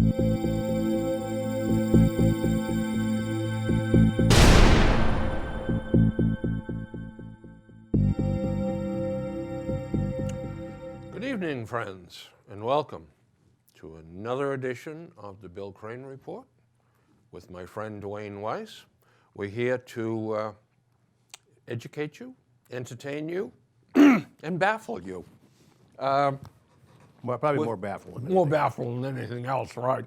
Good evening, friends, and welcome to another edition of the Bill Crane Report with my friend Duane Weiss. We're here to educate you, entertain you, and baffle you. Well, probably more baffling. More baffling than anything else, right?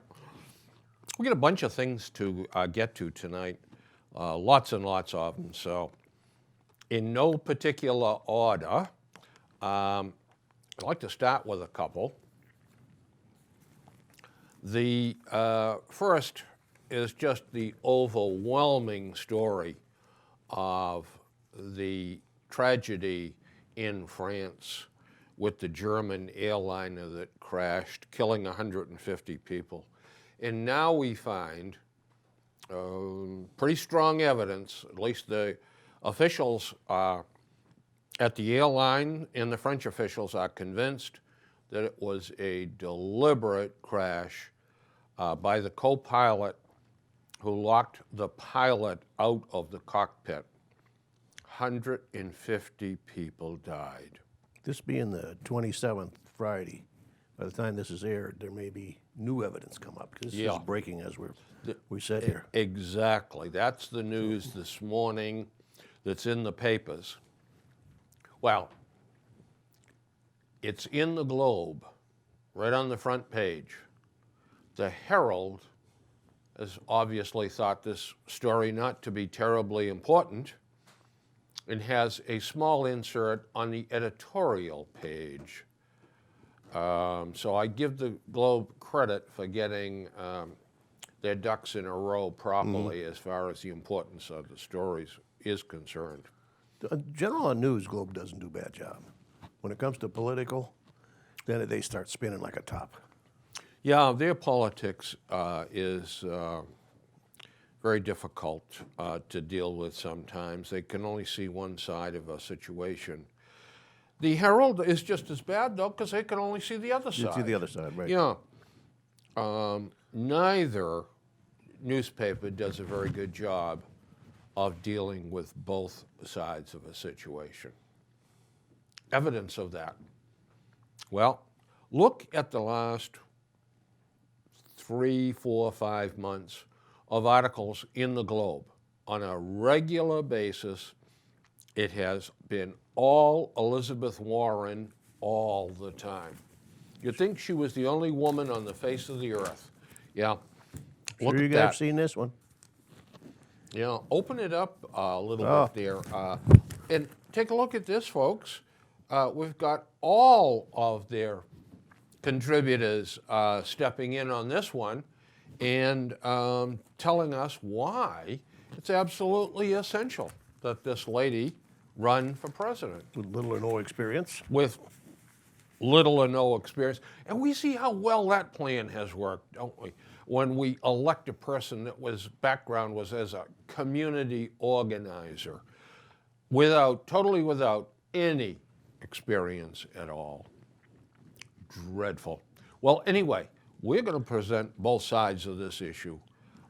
We got a bunch of things to get to tonight, lots and lots of them. So, in no particular order, I'd like to start with a couple. The first is just the overwhelming story of the tragedy in France with the German airliner that crashed, killing 150 people. And now we find pretty strong evidence, at least the officials at the airline and the French officials are convinced that it was a deliberate crash by the co-pilot who locked the pilot out of the cockpit. 150 people died. This being the 27th Friday, by the time this is aired, there may be new evidence come up. This is breaking as we sit here. Exactly. That's the news this morning that's in the papers. Well, it's in the Globe, right on the front page. The Herald has obviously thought this story not to be terribly important and has a small insert on the editorial page. So I give the Globe credit for getting their ducks in a row properly as far as the importance of the stories is concerned. General on news, Globe doesn't do a bad job. When it comes to political, then they start spinning like a top. Yeah, their politics is very difficult to deal with sometimes. They can only see one side of a situation. The Herald is just as bad, though, because they can only see the other side. You see the other side, right. Yeah. Neither newspaper does a very good job of dealing with both sides of a situation. Evidence of that. Well, look at the last 3, 4, 5 months of articles in the Globe. On a regular basis, it has been all Elizabeth Warren all the time. You'd think she was the only woman on the face of the earth. Yeah. Sure you guys have seen this one? Yeah, open it up a little bit there. And take a look at this, folks. We've got all of their contributors stepping in on this one and telling us why it's absolutely essential that this lady run for president. With little or no experience. With little or no experience. And we see how well that plan has worked, don't we? When we elect a person that background was as a community organizer, totally without any experience at all. Dreadful. Well, anyway, we're going to present both sides of this issue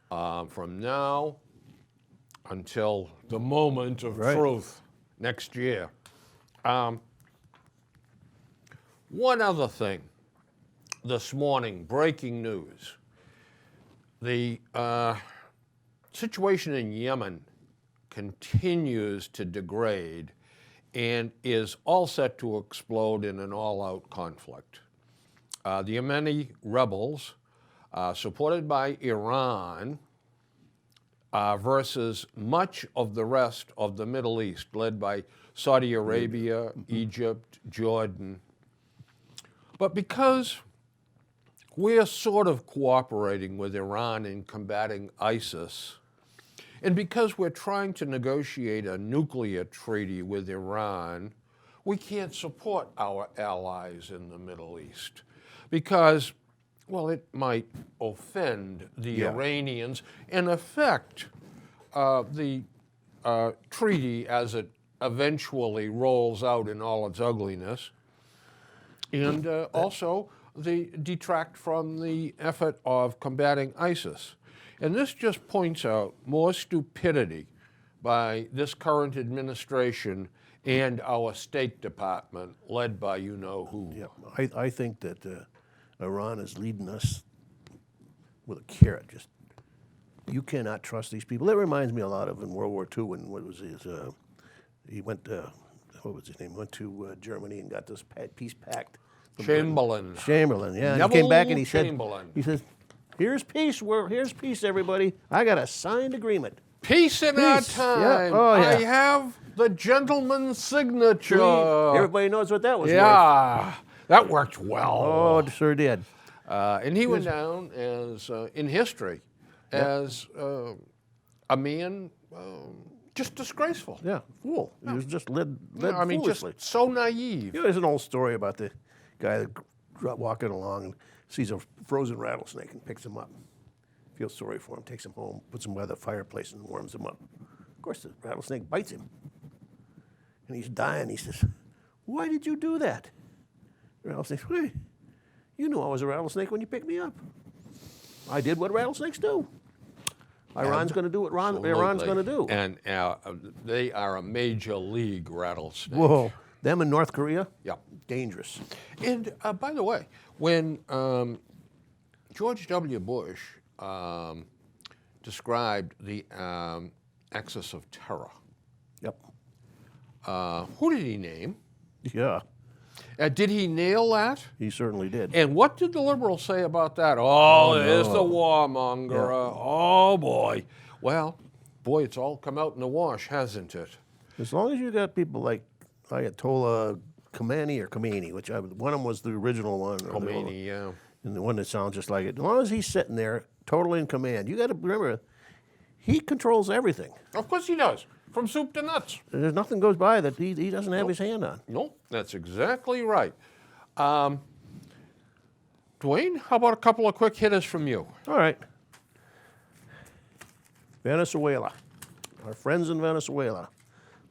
from now until the moment of truth next year. One other thing this morning, breaking news. The situation in Yemen continues to degrade and is all set to explode in an all-out conflict. The Yemeni rebels, supported by Iran, versus much of the rest of the Middle East, led by Saudi Arabia, Egypt, Jordan. But because we're sort of cooperating with Iran in combating ISIS, and because we're trying to negotiate a nuclear treaty with Iran, we can't support our allies in the Middle East because, well, it might offend the Iranians and affect the treaty as it eventually rolls out in all its ugliness. And also detract from the effort of combating ISIS. And this just points out more stupidity by this current administration and our State Department, led by you-know-who. Yeah, I think that Iran is leading us with a carrot. Just, you cannot trust these people. That reminds me a lot of in World War II when he went, what was his name? Went to Germany and got this peace pact. Chamberlain. Chamberlain, yeah. And he came back and he said, here's peace. Here's peace, everybody. I got a signed agreement. Peace in our time. Yeah. Oh, yeah. I have the gentleman's signature. Everybody knows what that was worth. Yeah, that worked well. Oh, it sure did. And he went down as in history as a man just disgraceful. Yeah, fool. He was just led I mean, foolishly. just so naive. There's an old story about the guy that walking along and sees a frozen rattlesnake and picks him up. Feels sorry for him, takes him home, puts him by the fireplace and warms him up. Of course, the rattlesnake bites him. And he's dying. He says, "Why did you do that?" The rattlesnake says, "Hey, you knew I was a rattlesnake when you picked me up. I did what rattlesnakes do. Iran's going to do what Iran's going to do." And they are a major league rattlesnake. Whoa. Them in North Korea? Yeah. Dangerous. And by the way, when George W. Bush described the axis of terror, Yep. who did he name? Yeah, Did he nail that? he certainly did. And what did the liberals say about that? Oh, there's the warmonger. Yeah. Oh, boy. Well, boy, it's all come out in the wash, hasn't it? As long as you got people like Ayatollah Khomeini, which one of them was the original one. Khomeini, yeah. And the one that sounds just like it. As long as he's sitting there, totally in command, you got to remember, he controls everything. Of course he does, from soup to nuts. There's nothing goes by that he doesn't have his hand on. No, that's exactly right. Duane, how about a couple of quick hitters from you? All right. Venezuela. Our friends in Venezuela.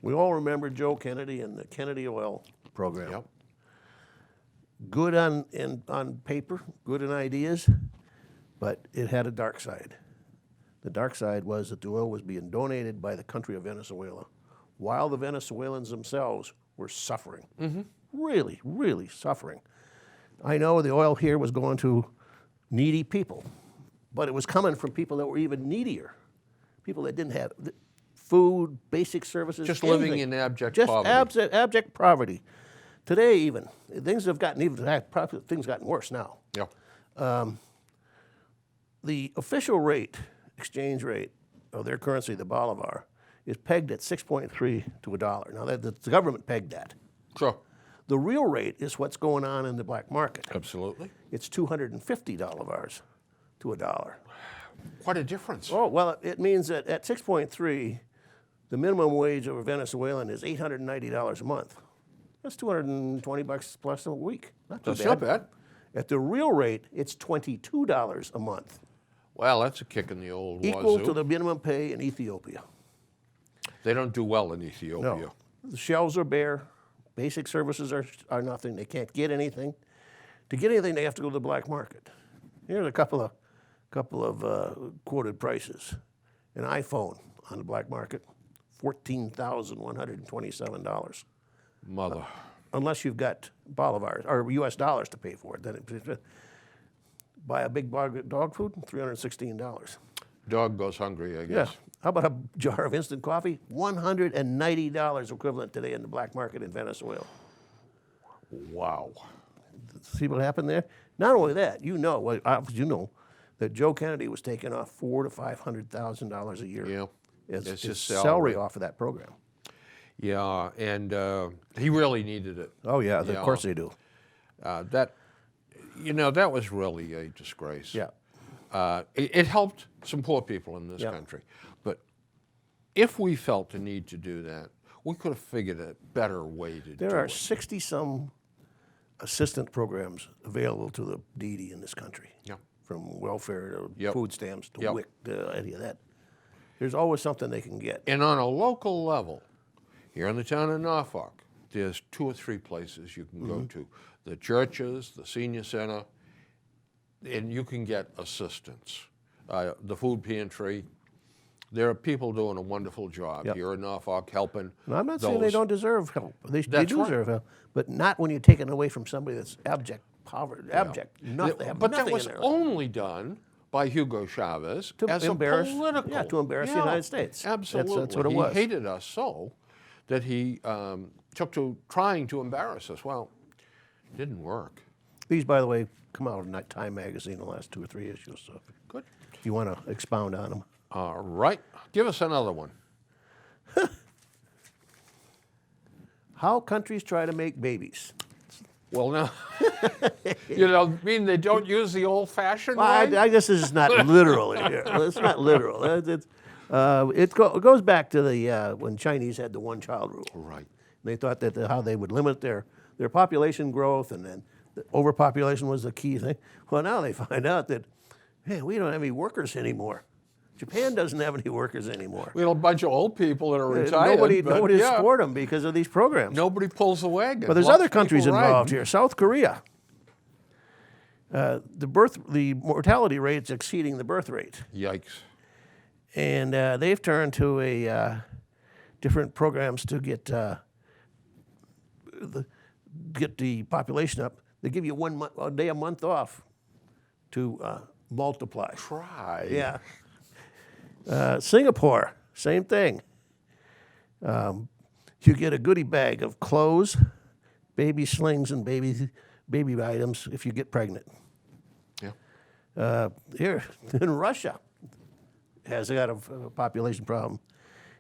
We all remember Joe Kennedy and the Kennedy Oil Program. Yep. Good on paper, good in ideas, but it had a dark side. The dark side was that the oil was being donated by the country of Venezuela, while the Venezuelans themselves were suffering. Mm-hmm. Really, really suffering. I know the oil here was going to needy people, but it was coming from people that were even needier, people that didn't have food, basic services, Just anything. living in abject Just poverty. abject poverty. Today, even things have gotten worse now. Yeah. The official rate, exchange rate of their currency, the bolivar, is pegged at 6.3 to $1. Now, the government pegged that. Sure. The real rate is what's going on in the black market. Absolutely. It's $250 bolivars to $1. What a difference. Oh, well, it means that at 6.3, the minimum wage of a Venezuelan is $890 a month. That's $220 plus a week. Not too That's bad. not bad. At the real rate, it's $22 a month, Well, that's a kick in the old equal wazoo. to the minimum pay in Ethiopia. They don't do well in Ethiopia. No, the shelves are bare. Basic services are nothing. They can't get anything. To get anything, they have to go to the black market. Here's a couple of quoted prices. An iPhone on the black market, $14,127. Mother. Unless you've got bolivars or U.S. dollars to pay for it. Then buy a big bag of dog food, $316. Dog goes hungry, I Yeah. guess. How about a jar of instant coffee? $190 equivalent today in the black market in Venezuela. Wow. See what happened there? Not only that, you know that Joe Kennedy was taking off $400,000 to $500,000 a year. Yeah. As It's his his salary salary. off of that program. Yeah, and he really needed it. Oh yeah, of course they do. That was really a disgrace. Yeah. It helped some poor people in this Yeah. country. But if we felt the need to do that, we could have figured a better way to do There are it. 60-some assistance programs available to the needy in this country. Yeah. From welfare to Yep. food stamps to Yep. WIC to any of that. There's always something they can get. And on a local level, here in the town of Norfolk, there's 2 or 3 places you can go to the churches, the senior center, and you can get assistance. The food pantry, there are people doing a wonderful job Yep. here in Norfolk helping. And I'm not saying they those. don't deserve help. They That's do right. deserve help, but not when you're taking it away from somebody that's abject poverty, abject, nothing. They have But that nothing was in their life. only done by Hugo Chavez To as embarrass- a political. yeah, to embarrass the United States. Absolutely. That's what it he was. hated us so that he took to trying to embarrass us. Well, it didn't work. These, by the way, come out in Time magazine, the last 2 or 3 issues. So Good. if you want to expound on them. All right. Give us another one. How countries try to make babies. Well, now, mean they don't use the old-fashioned Well, way? I guess this is not literal here. It's not literal. It goes back to the when Chinese had the one-child rule. Right. They thought that how they would limit their population growth, and then the overpopulation was the key thing. Well, now they find out that, hey, we don't have any workers anymore. Japan doesn't have any workers anymore. We have a bunch of old people that are retired. Nobody yeah, support them because of these programs. Nobody pulls the wagon. But there's Lots other of people countries riding. involved here. South Korea. The mortality rate's exceeding the birth rate, Yikes. and they've turned to different programs to get the population up. They give you a day a month off to multiply. Try. Yeah. Singapore, same thing. You get a goodie bag of clothes, baby slings, and baby items if you get pregnant. Yeah. Here in Russia, has got a population problem.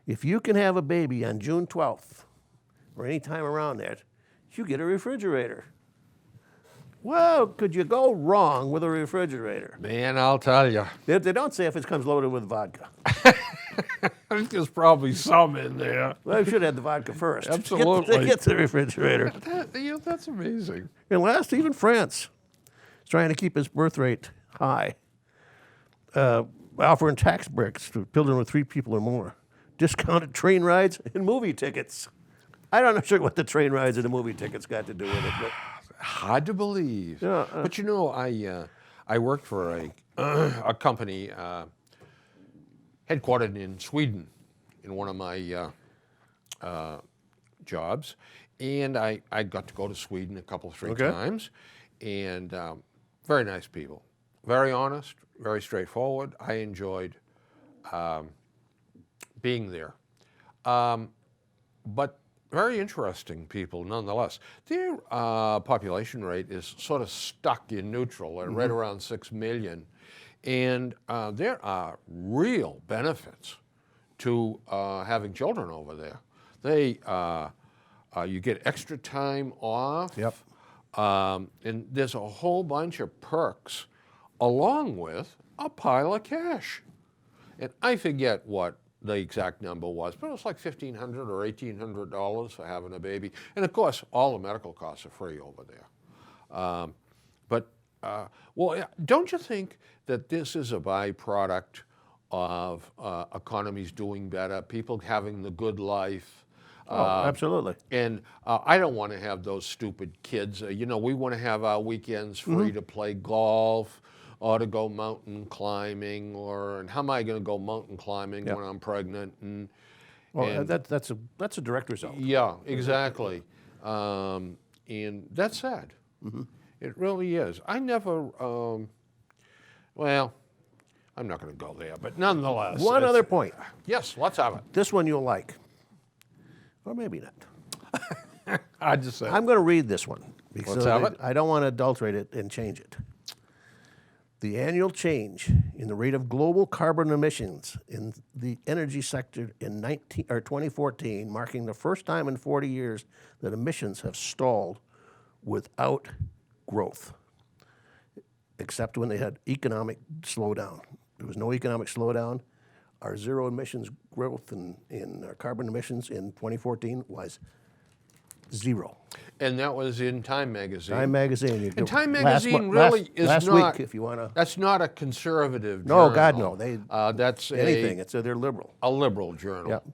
If you can have a baby on June 12th or any time around that, you get a refrigerator. Well, could you go wrong with a refrigerator? Man, I'll tell you. They don't say if it comes loaded with vodka. There's probably some in there. Well, I should have had the vodka first. Absolutely. Get the refrigerator. That's amazing. And last, even France is trying to keep its birth rate high, offering tax breaks to children with 3 people or more, discounted train rides and movie tickets. I'm not sure what the train rides and the movie tickets got to do with it, but Hard to believe. Yeah, but I worked for a company headquartered in Sweden in one of my jobs, and I got to go to Sweden a couple, 3 Okay. times, and very nice people, very honest, very straightforward. I enjoyed being there, but very interesting people nonetheless. Their population rate is sort of stuck in neutral at right around 6 million, and there are real benefits to having children over there. You get extra time off. Yep. And there's a whole bunch of perks along with a pile of cash. And I forget what the exact number was, but it was like $1,500 or $1,800 for having a baby. And of course, all the medical costs are free over there. Well, don't you think that this is a byproduct of economies doing better, people having the good life? absolutely. And I don't want to have those stupid kids. We want to have our weekends free to play golf or to go mountain climbing. And how am I going to go mountain climbing when I'm pregnant? And That's a direct result. yeah, exactly. And that's sad. It really is. I never. Well, I'm not going to go there, but nonetheless. One other point. Yes, let's have it. This one you'll like, or maybe not. I just say. I'm going to read this one because Let's have it. I don't want to adulterate it and change it. The annual change in the rate of global carbon emissions in the energy sector in 2014, marking the first time in 40 years that emissions have stalled without growth, except when they had economic slowdown. There was no economic slowdown. Our zero emissions growth in our carbon emissions in 2014 was 0. And that was in Time magazine. Time magazine. And Time magazine really is last not. week, if you want to. That's not a conservative No, journal. God, no. That's Anything. They're liberal. a liberal journal. Yep.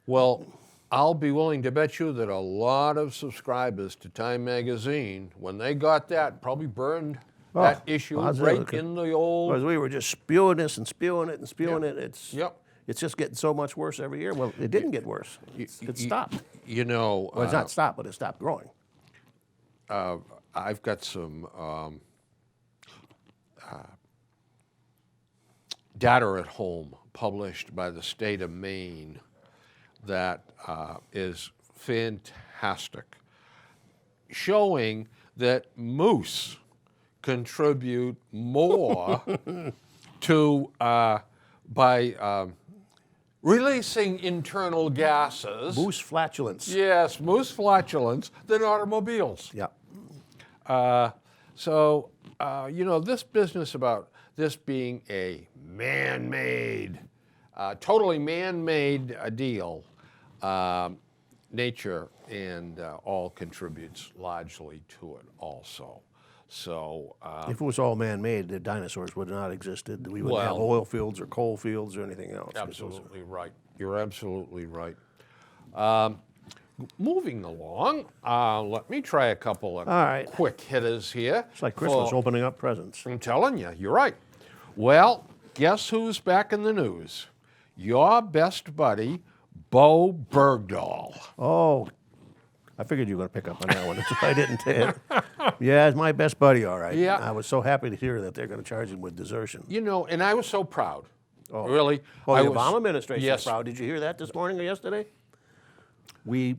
Well, I'll be willing to bet you that a lot of subscribers to Time Magazine, when they got that, probably burned that issue positive. right in the old. Because we were just spewing this and spewing it and spewing it. Yep. It's just getting so much worse every year. Well, it didn't get worse. It stopped. You know, Well, it's not stopped, but it stopped growing. I've got some data at home published by the state of Maine that is fantastic, showing that moose contribute more to by releasing internal gases. Moose flatulence. Yes, moose flatulence than automobiles. Yeah. So, you know, this business about this being a man-made, totally man-made deal, nature and all contributes largely to it also. So, If it was all man-made, the dinosaurs would not have existed. We wouldn't have oil fields or coal fields or anything else. absolutely right. You're absolutely right. Moving along, let me try a couple of All right. quick hitters here. It's like Christmas, for- opening up presents. I'm telling you, you're right. Well, guess who's back in the news? Your best buddy, Bo Bergdahl. Oh, I figured you were going to pick up on that one. That's why I didn't tell you. Yeah, it's my best buddy, all right. Yeah. I was so happy to hear that they're going to charge him with desertion. You know, and I was so proud. Really. Well, I the was- Obama administration yes. is proud. Did you hear that this morning or yesterday? We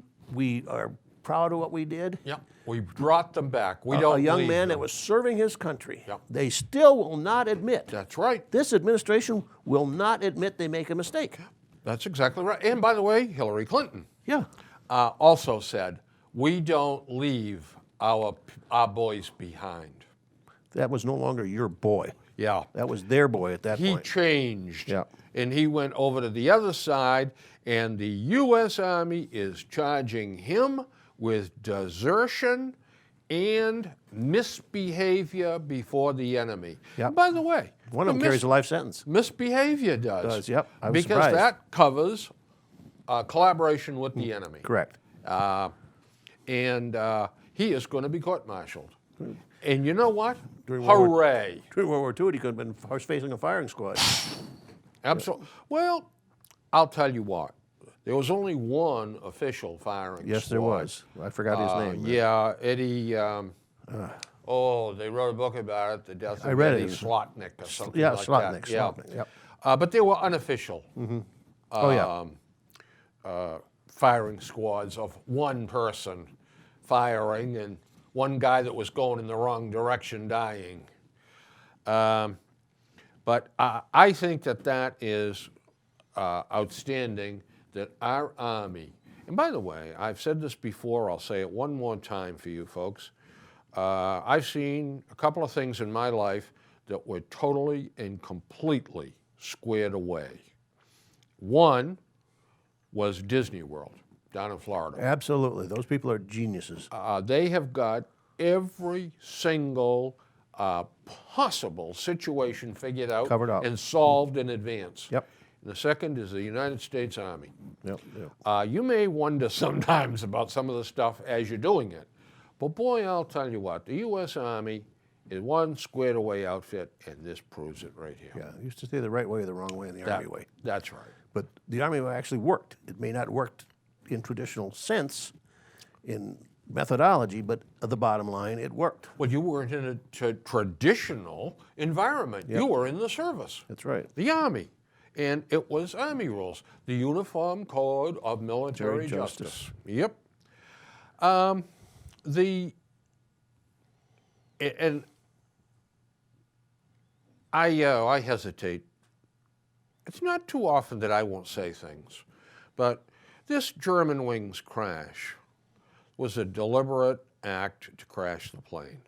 are proud of what we did. Yep. We brought them back. We A don't young leave man them. that was serving his country. Yep. They still will not admit. That's right. This administration will not admit they make a mistake. That's exactly right. And by the way, Hillary Clinton Yeah. also said, we don't leave our boys behind. That was no longer your boy. Yeah. That was their boy at that He point. changed. Yeah. And he went over to the other side, and the U.S. Army is charging him with desertion and misbehavior before the enemy. Yeah. And by the way, One of them carries a life sentence. misbehavior does. Yep. I was because surprised. that covers collaboration with the enemy. Correct. And he is going to be court-martialed. And you know what? During World War- Hooray. During World War II, he could have been facing a firing squad. Absolutely. Well, I'll tell you what. There was only one official firing Yes, squad. there was. I forgot his name. Yeah, Eddie. They wrote a book about it, The Death I of read Eddie it. Slotnick or something Yeah, like Slotnick. that. Yeah. Slotnick. Yep. But they were unofficial Oh, yeah. firing squads of one person firing and one guy that was going in the wrong direction dying. But I think that is outstanding that our Army, and by the way, I've said this before, I'll say it one more time for you folks. I've seen a couple of things in my life that were totally and completely squared away. One was Disney World down in Florida. Absolutely. Those people are geniuses. They have got every single possible situation figured out Covered up. and solved in advance. Yep. And the second is the United States Army. Yep. Yep. You may wonder sometimes about some of the stuff as you're doing it, but boy, I'll tell you what, the U.S. Army is one squared away outfit, and this proves it right here. Yeah. Used to say the right way or the wrong way in the Army way. That's right. But the Army way actually worked. It may not have worked in traditional sense, in methodology, but the bottom line, it worked. Well, you weren't in a traditional environment. You were in the service. That's right. The Army. And it was Army rules, the Uniform Code of Military Military Justice. Justice. Yep. And I hesitate. It's not too often that I won't say things, but this Germanwings crash was a deliberate act to crash the plane.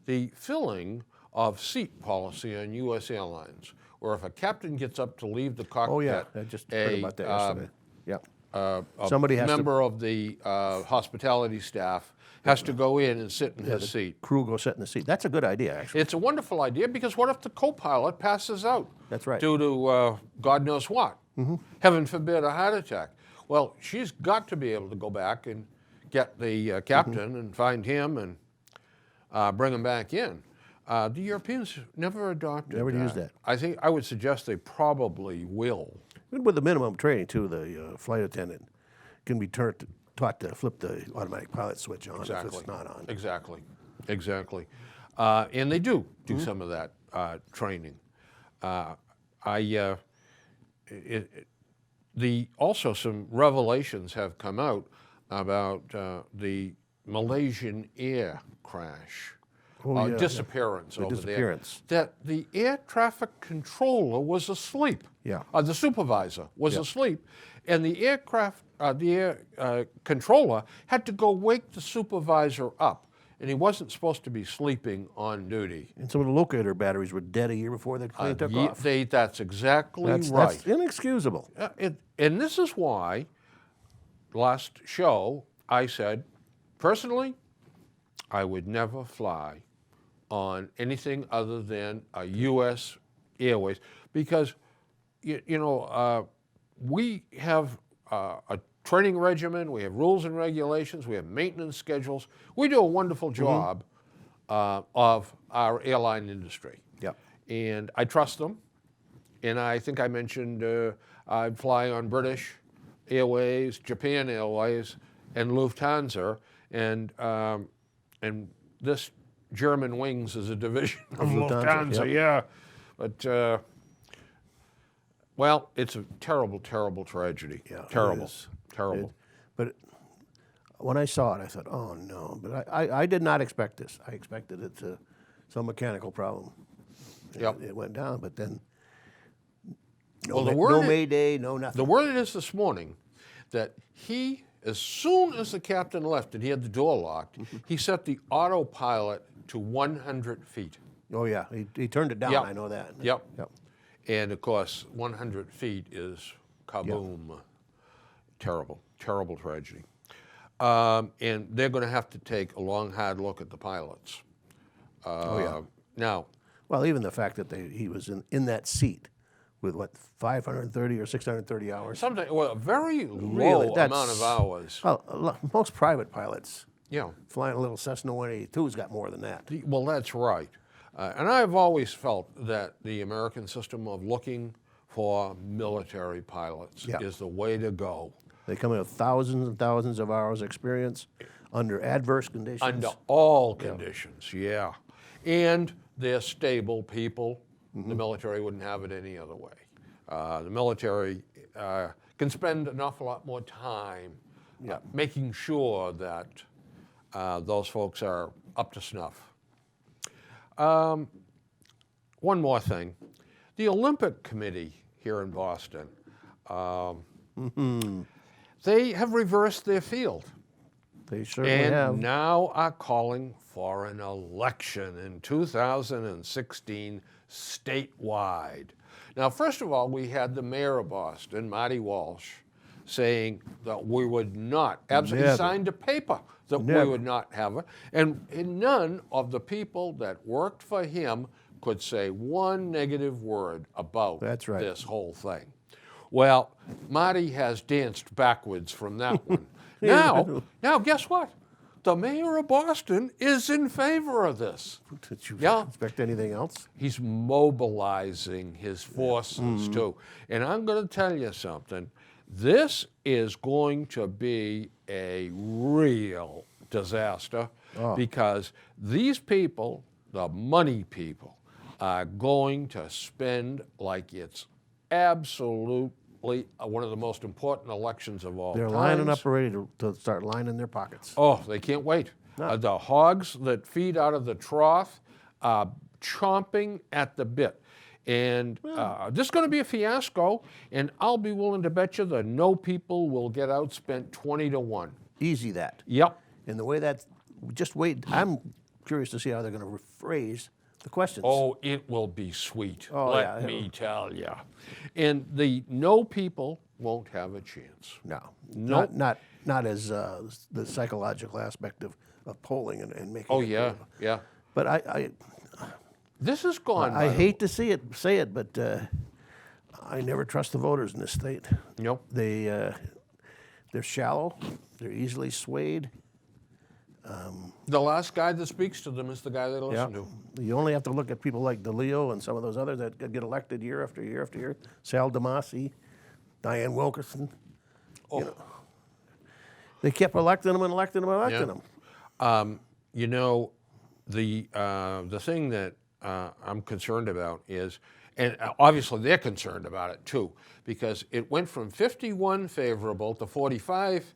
The filling of seat policy on U.S. airlines, where if a captain gets up to leave the cockpit, Oh, yeah. I just heard about that yesterday. Yeah. a Somebody has to- member of the hospitality staff has to go in and sit in his seat. Crew go sit in the seat. That's a good idea, actually. It's a wonderful idea because what if the co-pilot passes out? That's right. Due to God knows what. Heaven forbid a heart attack. Well, she's got to be able to go back and get the captain and find him and bring him back in. The Europeans never adopted Never used that. I would suggest they probably will. And with the minimum training, too, the flight attendant can be taught to flip the automatic pilot switch on if it's not on. Exactly. And they do some of that training. Also some revelations have come out about the Malaysian air crash. Disappearance over disappearance. there. That the air traffic controller was asleep. Yeah. The supervisor was asleep, and the air controller had to go wake the supervisor up, and he wasn't supposed to be sleeping on duty. And some of the locator batteries were dead a year before the plane took off. That's exactly right. That's inexcusable. And this is why, last show, I said, personally, I would never fly on anything other than a U.S. Airways because, we have a training regimen, we have rules and regulations, we have maintenance schedules. We do a wonderful job of our airline industry. Yep. And I trust them. And I think I mentioned I'd fly on British Airways, Japan Airways, and Lufthansa. And this German Wings is a division of Lufthansa, yeah. But, well, it's a terrible, terrible tragedy. Yeah, terrible. But when I saw it, I thought, oh, no. But I did not expect this. I expected it to some mechanical problem. Yep. It went down, but then Well, no Mayday, no nothing. The word is this morning that he, as soon as the captain left and he had the door locked, he set the autopilot to 100 feet. Oh, yeah. He turned it down. Yep. I know that. Yep. Yep. And, of course, 100 feet is kaboom. Yep. Terrible, terrible tragedy. And they're going to have to take a long, hard look at the pilots. Now, well, even the fact that he was in that seat with, 530 or 630 hours? a very low amount of hours. Well, most private pilots Yeah. flying a little Cessna 182's got more than that. Well, that's right. And I've always felt that the American system of looking for military pilots is the way to go. They come in with thousands and thousands of hours experience under adverse conditions. Under all conditions, yeah. And they're stable people. The military wouldn't have it any other way. The military can spend an awful lot more time making sure that those folks are up to snuff. One more thing. The Olympic Committee here in Boston, they have reversed their field. They certainly have. And now are calling for an election in 2016 statewide. Now, first of all, we had the mayor of Boston, Marty Walsh, saying that we would not, absolutely signed a paper that we would not have it. And none of the people that worked for him could say one negative word about this whole thing. Well, Marty has danced backwards from that one. Now, guess what? The mayor of Boston is in favor of this. Did you expect anything else? He's mobilizing his forces too. And I'm going to tell you something. This is going to be a real disaster because these people, the money people, are going to spend like it's absolutely one of the most important elections of all time. They're lining up ready to start lining their pockets. Oh, they can't wait. The hogs that feed out of the trough are chomping at the bit. And this is going to be a fiasco, and I'll be willing to bet you the no people will get outspent 20-1. Easy that. Yep. And the way that, just wait, I'm curious to see how they're going to rephrase the questions. Oh, it will be sweet, let me tell you. And the no people won't have a chance. No, Nope. not as the psychological aspect of polling and making. Oh, yeah. But I This has gone. I hate to say it, but I never trust the voters in this state. Nope. They They're shallow. They're easily swayed. The last guy that speaks to them is the guy they listen to. You only have to look at people like DeLeo and some of those others that get elected year after year after year. Sal DeMasi, Diane Wilkerson. Oh. You know, they kept electing them and electing them and electing them. You know, the thing that I'm concerned about is, and obviously they're concerned about it too, because it went from 51 favorable to 45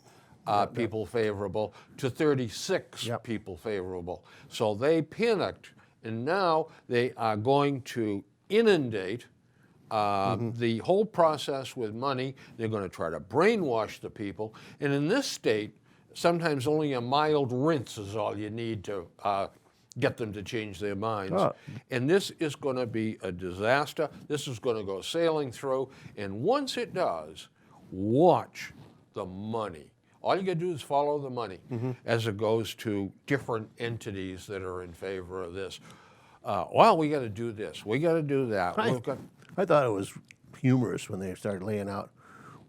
people favorable to 36 people favorable. So they panicked, and now they are going to inundate the whole process with money. They're going to try to brainwash the people. And in this state, sometimes only a mild rinse is all you need to get them to change their minds. And this is going to be a disaster. This is going to go sailing through. And once it does, watch the money. All you got to do is follow the money as it goes to different entities that are in favor of this. Well, we got to do this. We got to do that. I thought it was humorous when they started laying out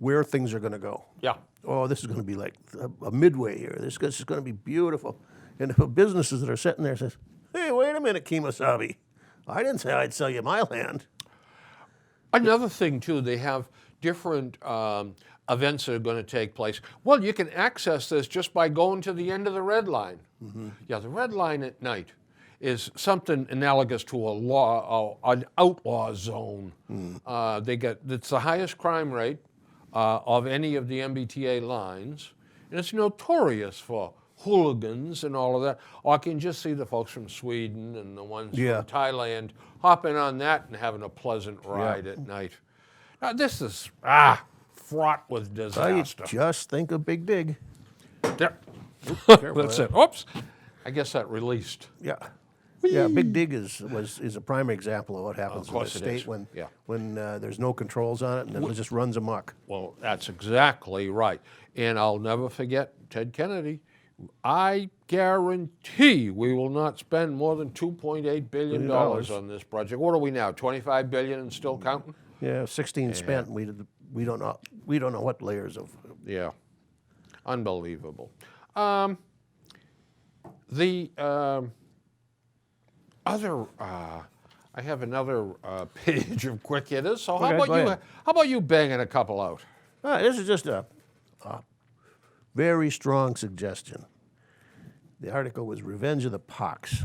where things are going to go. Yeah. Oh, this is going to be like a midway here. This is going to be beautiful. And the businesses that are sitting there says, hey, wait a minute, Kemosabe. I didn't say I'd sell you my land. Another thing, too, they have different events that are going to take place. Well, you can access this just by going to the end of the red line. Yeah, the red line at night is something analogous to an outlaw zone. It's the highest crime rate of any of the MBTA lines, and it's notorious for hooligans and all of that. I can just see the folks from Sweden and the ones from Thailand hopping on that and having a pleasant ride at night. Now, this is fraught with disaster. Just think of Big Dig. There. That's it. Oops. I guess that released. Yeah. Yeah, Big Dig is a prime example of what happens in the state when there's no controls on it and it just runs amok. Well, that's exactly right. And I'll never forget Ted Kennedy. I guarantee we will not spend more than $2.8 billion on this project. What are we now, 25 billion and still counting? Yeah, 16 spent. We don't know what layers of. Yeah, unbelievable. I have another page of quick hitters. So how about you banging a couple out? This is just a very strong suggestion. The article was Revenge of the Pox.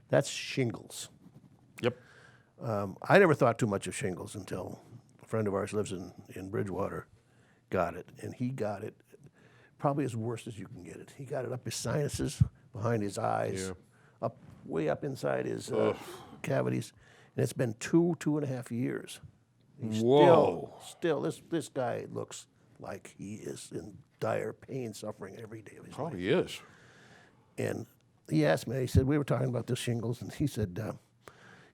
That's shingles. Yep. I never thought too much of shingles until a friend of ours lives in Bridgewater, got it, and he got it probably as worst as you can get it. He got it up his sinuses, behind his eyes, way up inside his cavities, and it's been 2.5 years. He's still, this guy looks like he is in dire pain, suffering every day of his life. Probably is. And he asked me, he said, we were talking about this shingles, and he said,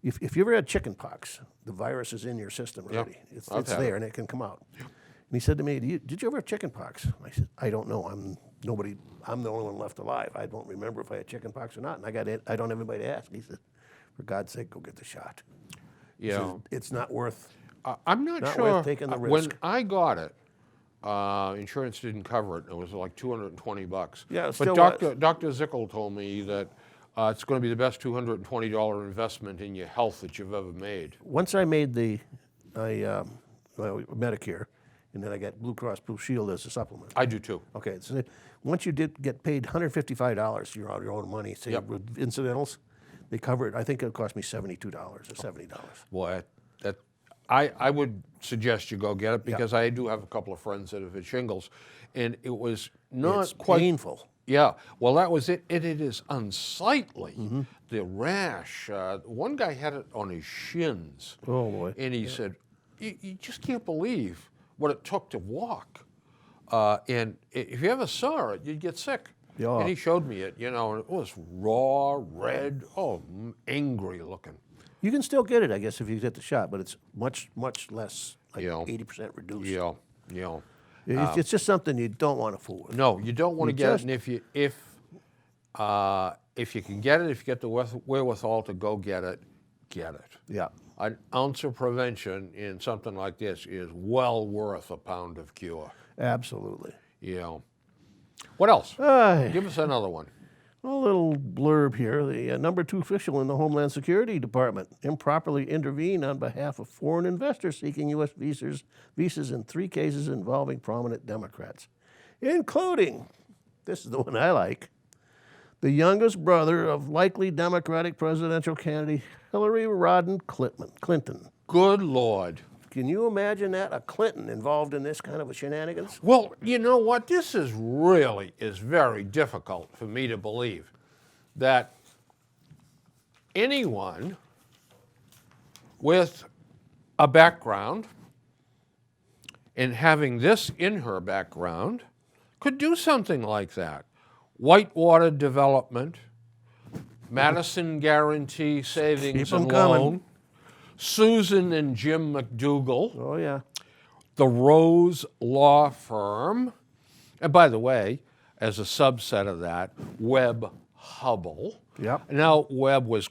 if you ever had chicken pox, the virus is in your system already. It's there, and it can come out. And he said to me, did you ever have chicken pox? I said, I don't know. I'm the only one left alive. I don't remember if I had chicken pox or not, and I don't have anybody to ask. He said, for God's sake, go get the shot. Yeah. Says, it's not worth. I'm not sure. Worth taking the risk. When I got it, insurance didn't cover it. It was like $220. Yeah, it but still Dr. Zickel told me that it's going to be the best $220 investment in your health that you've ever made. Once I made Medicare, and then I got Blue Cross Blue Shield as a supplement. I do too. Okay, so once you did get paid $155, you're out of your own money. Say with incidentals, they cover it. I think it cost me $72 or $70. Boy, I would suggest you go get it because I do have a couple of friends that have had shingles, and it was not quite painful. Yeah, well, that was it. It is unsightly. The rash. One guy had it on his shins. Oh boy! And he said, "You just can't believe what it took to walk. And if you ever saw it, you'd get sick." Yeah. And he showed me it, and it was raw, red, angry looking. You can still get it, I guess, if you get the shot, but it's much, much less, like 80% reduced. Yeah. It's just something you don't want to fool with. No, you don't want to get it. And if you can get it, if you get the wherewithal to go get it, get it. Yeah. An ounce of prevention in something like this is well worth a pound of cure. Absolutely. Yeah. What else? Ay. Give us another one. A little blurb here. The number 2 official in the Homeland Security Department improperly intervened on behalf of foreign investors seeking U.S. visas in 3 cases involving prominent Democrats, including, this is the one I like, the youngest brother of likely Democratic presidential candidate Hillary Rodham Clinton. Good Lord. Can you imagine that? A Clinton involved in this kind of a shenanigans? Well, you know what? This is very difficult for me to believe that anyone with a background and having this in her background could do something like that. Whitewater Development, Madison Guarantee Savings Keep 'em and coming. Loan, Susan and Jim McDougal, Oh, yeah. the Rose Law Firm, and by the way, as a subset of that, Webb Hubble. Yep. Now, Webb was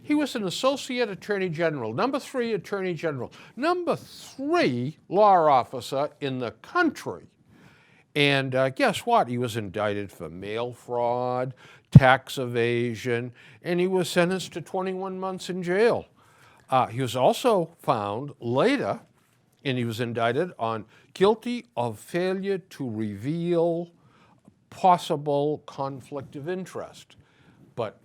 he was an associate attorney general, number 3 attorney general, number 3 law officer in the country. And guess what? He was indicted for mail fraud, tax evasion, and he was sentenced to 21 months in jail. He was also found later, and he was indicted on guilty of failure to reveal possible conflict of interest. But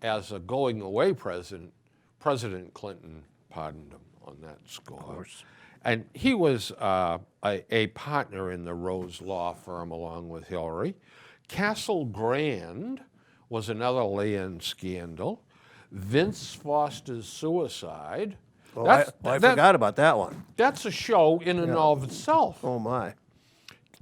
as a going away president, President Clinton pardoned him on that score. Of course. And he was a partner in the Rose Law Firm along with Hillary. Castle Grand was another land scandal. Vince Foster's suicide. Oh, I forgot about that one. That's a show in and of itself. Oh, my.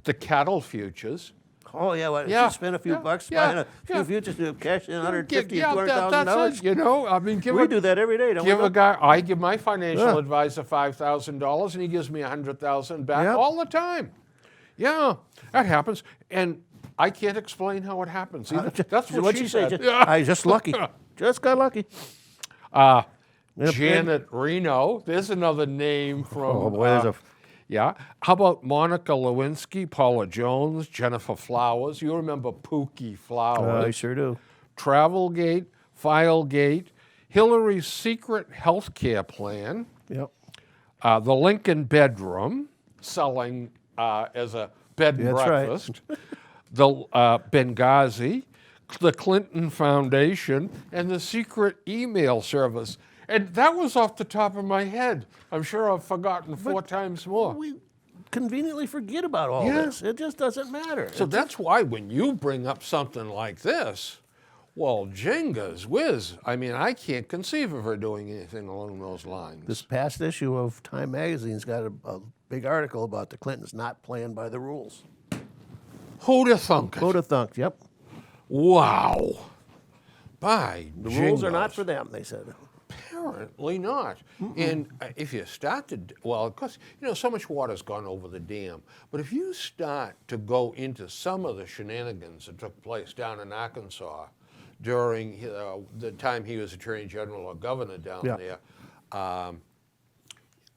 The cattle futures. Oh, yeah. Well, Yeah, you spend a few yeah, bucks yeah, buying a few yeah. futures to cash in $150,000 Yeah, and $200,000. that's it, you know. I mean, We do that every day, don't we? give a guy. I give my financial Yeah. advisor $5,000, and he gives me $100,000 back Yep. all the time. Yeah, that happens, and I can't explain how it happens either. That's what she said. I just lucky. Just got lucky. Janet Reno. There's another name from. Oh, boy, there's Yeah. How about Monica Lewinsky, Paula Jones, Jennifer Flowers? You remember Pookie Flowers? I sure do. Travelgate, Filegate, Hillary's secret health care plan, Yep. the Lincoln bedroom, selling as a bed and That's right. breakfast, the Benghazi, the Clinton Foundation, and the secret email service. And that was off the top of my head. I'm sure I've forgotten 4 times more. We conveniently forget about all Yeah. this. It just doesn't matter. So that's why when you bring up something like this, well, jingas whiz. I mean, I can't conceive of her doing anything along those lines. This past issue of Time Magazine's got a big article about the Clintons not playing by the rules. Who'd have thunk it? Who'd have thunk? Yep. Wow. By The rules are not jingos. for them, they said. Apparently not. And if you start to, well, of course, you know, so much water's gone over the dam. But if you start to go into some of the shenanigans that took place down in Arkansas during the time he was Attorney General or Governor down Yeah. there,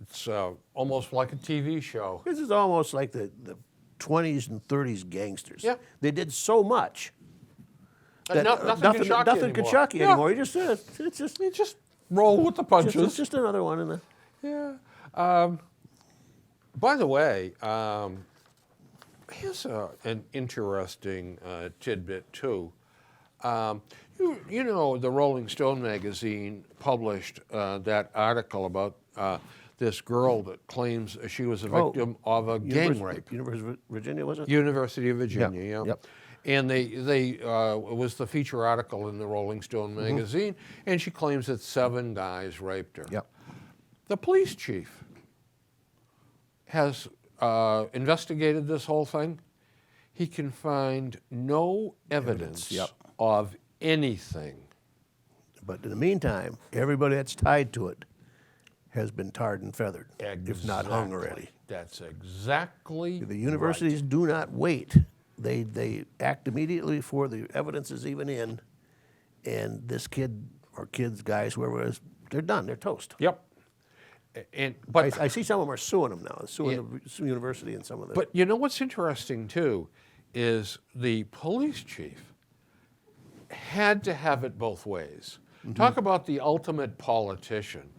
it's almost like a TV show. This is almost like the 20s and 30s gangsters. Yeah. They did so much. that, Nothing can shock you nothing can anymore. shock you Yeah. anymore. It's just, You just roll with the punches. it's just another one in the. Yeah. By the way, here's an interesting tidbit too. You know, the Rolling Stone magazine published that article about this girl that claims she was a victim of a gang rape. University of Virginia, was it? University of Virginia, yeah. Yep. And it was the feature article in the Rolling Stone magazine, and she claims that 7 guys raped her. Yep. The police chief has investigated this whole thing. He can find no evidence Yep. of anything. But in the meantime, everybody that's tied to it has been tarred and feathered, if not hung already. That's exactly The universities do not wait. They act immediately before the evidence is even in, and this kid or kids, guys, whoever it is, they're done. They're toast. Yep. But I see some of them are suing them now, suing the university and some of them. But you know what's interesting too is the police chief had to have it both ways. Talk about the ultimate politician.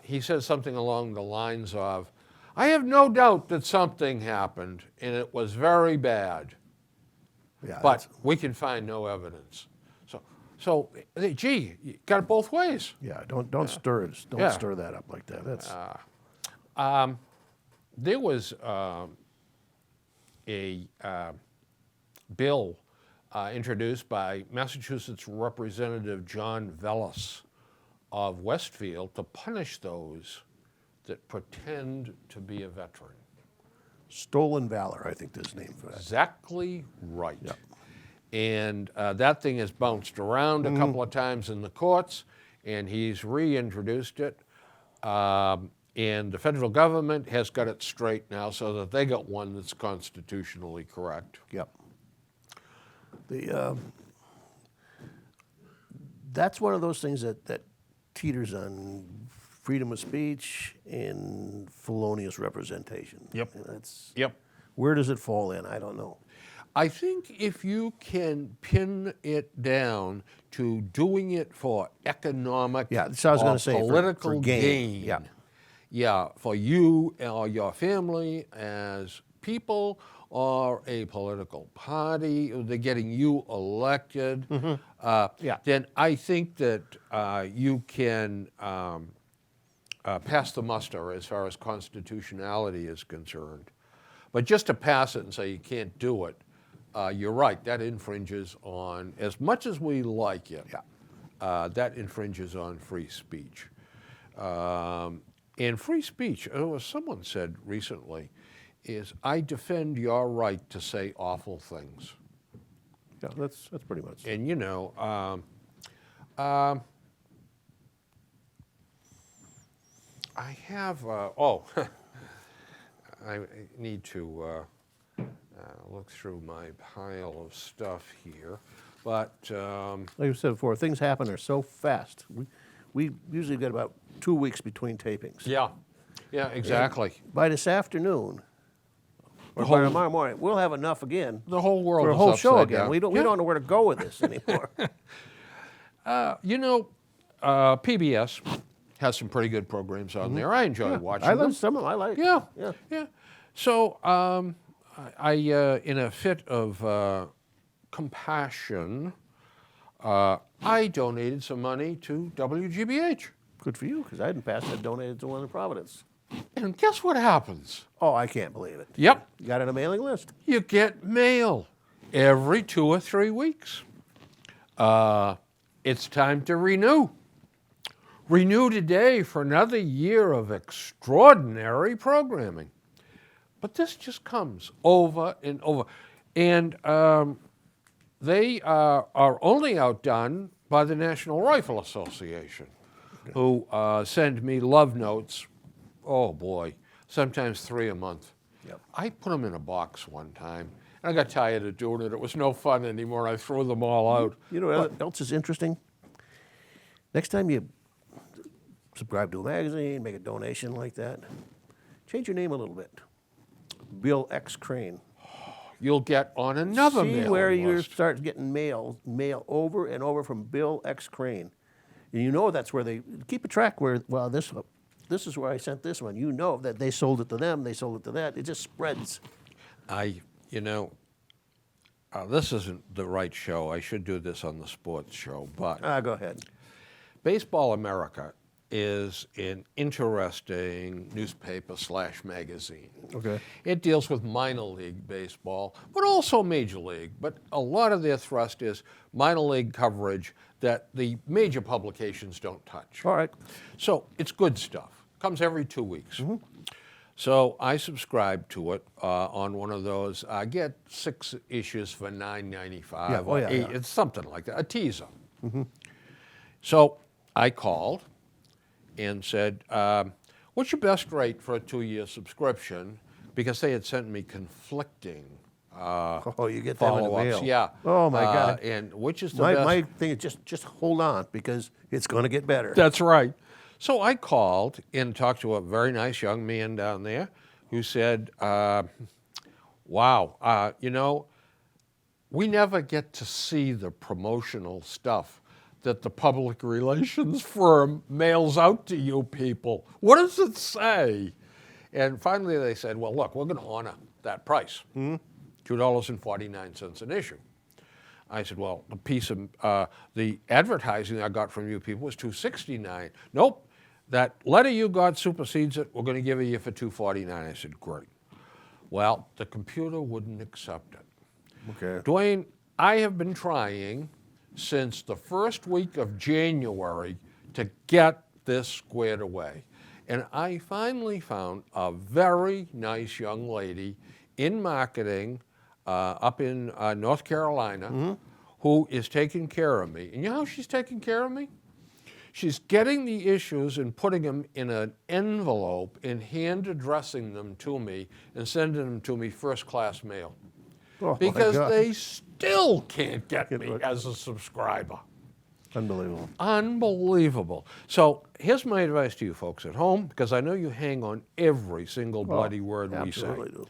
He says something along the lines of, I have no doubt that something happened and it was very bad, yeah, but we can find no evidence. So gee, you got it both ways. don't stir it. Don't stir that up like that. That's There was a bill introduced by Massachusetts Representative John Velas of Westfield to punish those that pretend to be a veteran. stolen valor, I think there's a name for that. Exactly right. Yep. And that thing has bounced around a couple of times in the courts, and he's reintroduced it. And the federal government has got it straight now so that they got one that's constitutionally correct. Yep. That's one of those things that teeters on freedom of speech and felonious representation. Yep. And where does it fall in? I don't know. I think if you can pin it down to doing it for economic that's what I was going to say, political for gain. Yeah, for you or your family as people or a political party, they're getting you elected, then I think that you can pass the muster as far as constitutionality is concerned. But just to pass it and say you can't do it, you're right, that infringes on, as much as we like it, that infringes on free speech. And free speech, as someone said recently, is I defend your right to say awful things. Yeah, that's pretty much. And you know, I have, I need to look through my pile of stuff here, but like I said before, things happen are so fast. We usually get about 2 weeks between tapings. yeah, exactly. And by this afternoon, or by tomorrow morning, we'll have enough again. The whole world for a is whole show upside again. down. We don't know where to go with this anymore. You know, PBS has some pretty good programs on there. I enjoy watching them. Some of them I like. Yeah. So I in a fit of compassion, I donated some money to WGBH. Good for you, because I hadn't passed that donated to one in Providence. And guess what happens? Oh, I can't believe it. Yep. You got it on a mailing list? You get mail every 2 or 3 weeks. It's time to renew. Renew today for another year of extraordinary programming. But this just comes over and over. And they are only outdone by the National Rifle Association, who send me love notes, oh boy, sometimes 3 a month. Yep. I put them in a box one time, and I got tired of doing it. It was no fun anymore. I threw them all out. You know what else is interesting? Next time you subscribe to a magazine, make a donation like that, change your name a little bit. Bill X. Crane. You'll get on another See mailing where you list. start getting mail over and over from Bill X. Crane. And you know that's where they keep a track where, well, this is where I sent this one. You know that they sold it to them, they sold it to that. It just spreads. This isn't the right show. I should do this on the sports show, but Go ahead. Baseball America is an interesting newspaper/magazine. Okay. It deals with minor league baseball, but also major league. But a lot of their thrust is minor league coverage that the major publications don't touch. All right. So it's good stuff. Comes every 2 weeks. Mm-hmm. So I subscribe to it on one of those. I get 6 issues for $9.95. It's something like that, a teaser. Mm-hmm. So I called and said, what's your best rate for a 2-year subscription? Because they had sent me conflicting you get them in the follow-ups. mail. Yeah. Oh, my God. And which is the best? My thing is just hold on, because it's going to get better. That's right. So I called and talked to a very nice young man down there who said, wow, you know, we never get to see the promotional stuff that the public relations firm mails out to you people. What does it say? And finally they said, well, look, we're going to honor that price, $2.49 an issue. I said, well, the piece of the advertising I got from you people was $2.69. Nope, that letter you got supersedes it. We're going to give it you for $2.49. I said, great. Well, the computer wouldn't accept it. Okay. Duane, I have been trying since the first week of January to get this squared away. And I finally found a very nice young lady in marketing up in North Carolina who is taking care of me. And you know how she's taking care of me? She's getting the issues and putting them in an envelope and hand addressing them to me and sending them to me first class mail. Oh, Because my God. they still can't get me as a subscriber. Unbelievable. Unbelievable. So here's my advice to you folks at home, because I know you hang on every single bloody word we say. Absolutely do.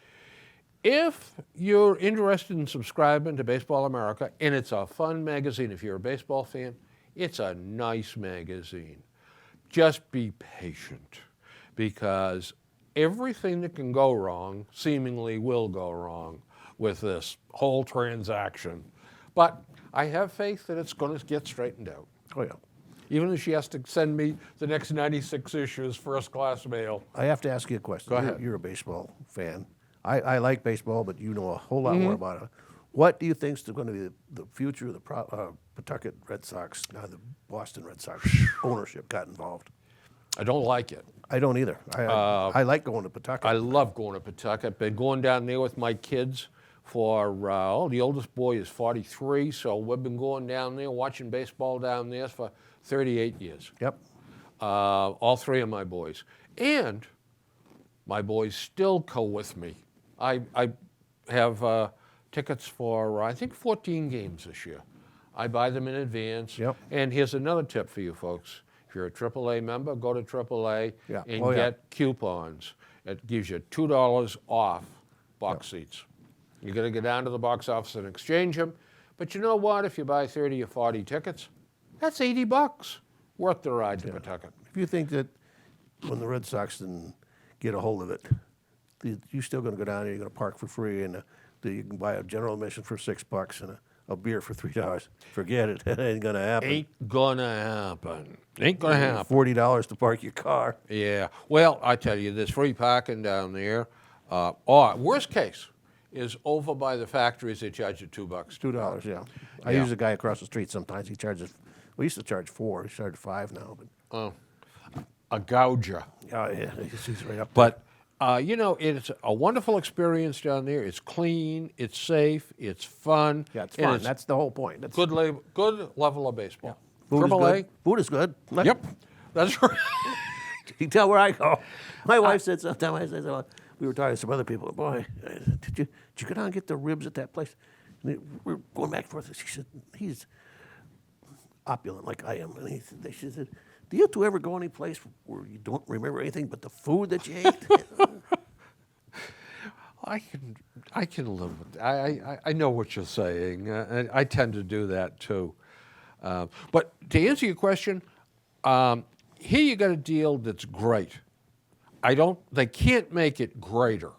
If you're interested in subscribing to Baseball America, and it's a fun magazine if you're a baseball fan, it's a nice magazine. Just be patient, because everything that can go wrong seemingly will go wrong with this whole transaction. But I have faith that it's going to get straightened out. Oh, yeah. Even if she has to send me the next 96 issues first class mail. I have to ask you a question. Go ahead. You're a baseball fan. I like baseball, but you know a whole lot more about it. What do you think is going to be the future of the Pawtucket Red Sox now the Boston Red Sox ownership got involved? I don't like it. I don't either. I like going to Pawtucket. I love going to Pawtucket. I've been going down there with my kids for, the oldest boy is 43, so we've been going down there, watching baseball down there for 38 years. Yep. All three of my boys. And my boys still go with me. I have tickets for, I think, 14 games this year. I buy them in advance. Yep. And here's another tip for you folks. If you're a AAA member, go to AAA and get coupons. It gives you $2 off box seats. You're going to go down to the box office and exchange them. But you know what? If you buy 30 or 40 tickets, that's $80 worth the ride to Pawtucket. If you think that when the Red Sox didn't get a hold of it, you're still going to go down there, you're going to park for free, and you can buy a general admission for $6 and a beer for $3. Forget it. It ain't going to happen. Ain't gonna happen. Ain't gonna happen. $40 to park your car. Yeah. Well, I tell you, there's free parking down there. Or worst case is over by the factories. They charge you $2. $2, yeah. I use a guy across the street sometimes. He charges. We used to charge $4. He charges $5 now, but. A gouger. Oh yeah, he's right up. But you know, it's a wonderful experience down there. It's clean. It's safe. It's fun. Yeah, it's and fun. That's the whole point. That's, good level of baseball. food is AAA. good. Food is good. Yep. That's right. You can tell where I go. My wife said sometime, I said, we were talking to some other people. Boy, did you go down and get the ribs at that place? And we were going back and forth. She said, he's opulent like I am. And she said, do you two ever go any place where you don't remember anything but the food that you ate? I can live with that. I know what you're saying. I tend to do that too. But to answer your question, here you got a deal that's great. They can't make it greater.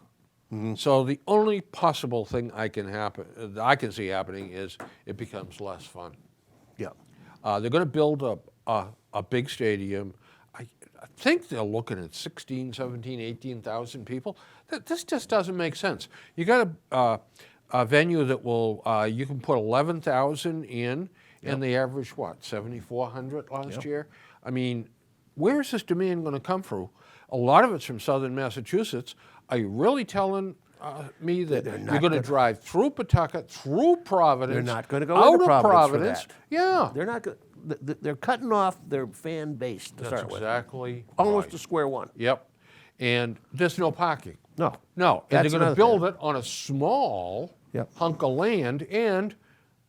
So the only possible thing I can see happening is it becomes less fun. Yeah. They're going to build a big stadium. I think they're looking at 16, 17, 18,000 people. This just doesn't make sense. You got a venue that will you can put 11,000 in, and they averaged what, 7,400 last year. I mean, where is this demand going to come from? A lot of it's from southern Massachusetts. Are you really telling me that you're going to drive through Pawtucket, through Providence? They're not going to go out into of Providence for that. Yeah, They're not good. They're cutting off their fan base to that's start with. exactly Almost right. to square one. Yep, and there's no parking. No. No, and That's they're going to another build thing. it on a small Yep. hunk of land. And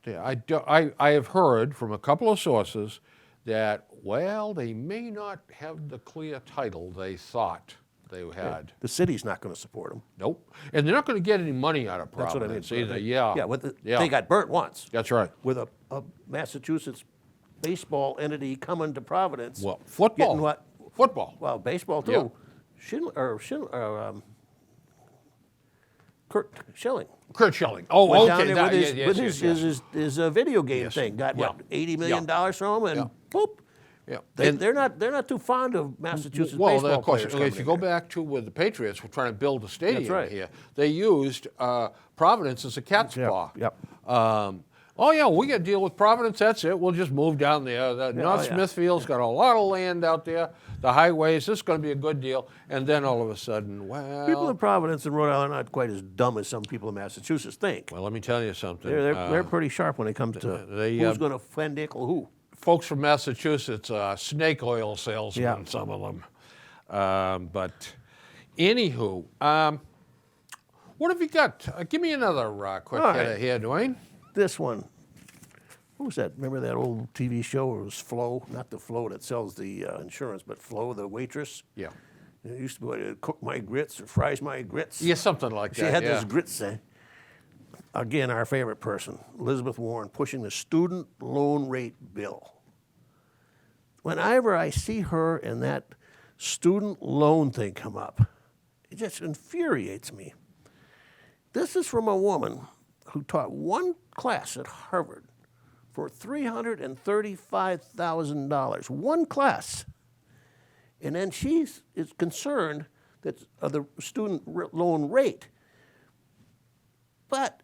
I have heard from a couple of sources that Well, they may not have the clear title they thought they had. The city's not going to support them. Nope. And they're not going to get any money out of That's what I mean. Providence either. Yeah. Yeah, they got burnt once That's right. with a Massachusetts baseball entity coming to Providence. Well, football. Getting what? Football. Well, baseball too. Yeah. Kurt Schilling. Kurt Schilling. Oh, Went okay. down there That- with yes, his video game Yes. thing. Got Yeah. what, $80 million from him, and Yeah. boop. Yeah. They're not too fond of Massachusetts Well, baseball of course, players. if coming you in go there. back to with the Patriots were trying to build a stadium right. here, they used Providence as a cat's Yep, paw. yep. Oh yeah, we got to deal with Providence. That's it. We'll just move down there. North yeah. Smithfield's got a lot of land out there. The highways. This is going to be a good deal. And then all of a sudden, well, People in Providence and Rhode Island are not quite as dumb as some people in Massachusetts think. well, let me tell you something. They're pretty sharp when it comes to who's going to fendickle who. Folks from Massachusetts, snake oil salesmen, Yeah. some of them. But anywho, what have you got? Give me another quick All hit right. here, Duane. This one, who was that? Remember that old TV show where it was Flo? Not the Flo that sells the insurance, but Flo, the waitress. Yeah. It used to be cook my grits or fries my grits. Yeah, something like She that. had yeah. this grits thing. Again, our favorite person, Elizabeth Warren, pushing the student loan rate bill. Whenever I see her and that student loan thing come up, it just infuriates me. This is from a woman who taught one class at Harvard for $335,000, one class. And then she is concerned that the student loan rate. But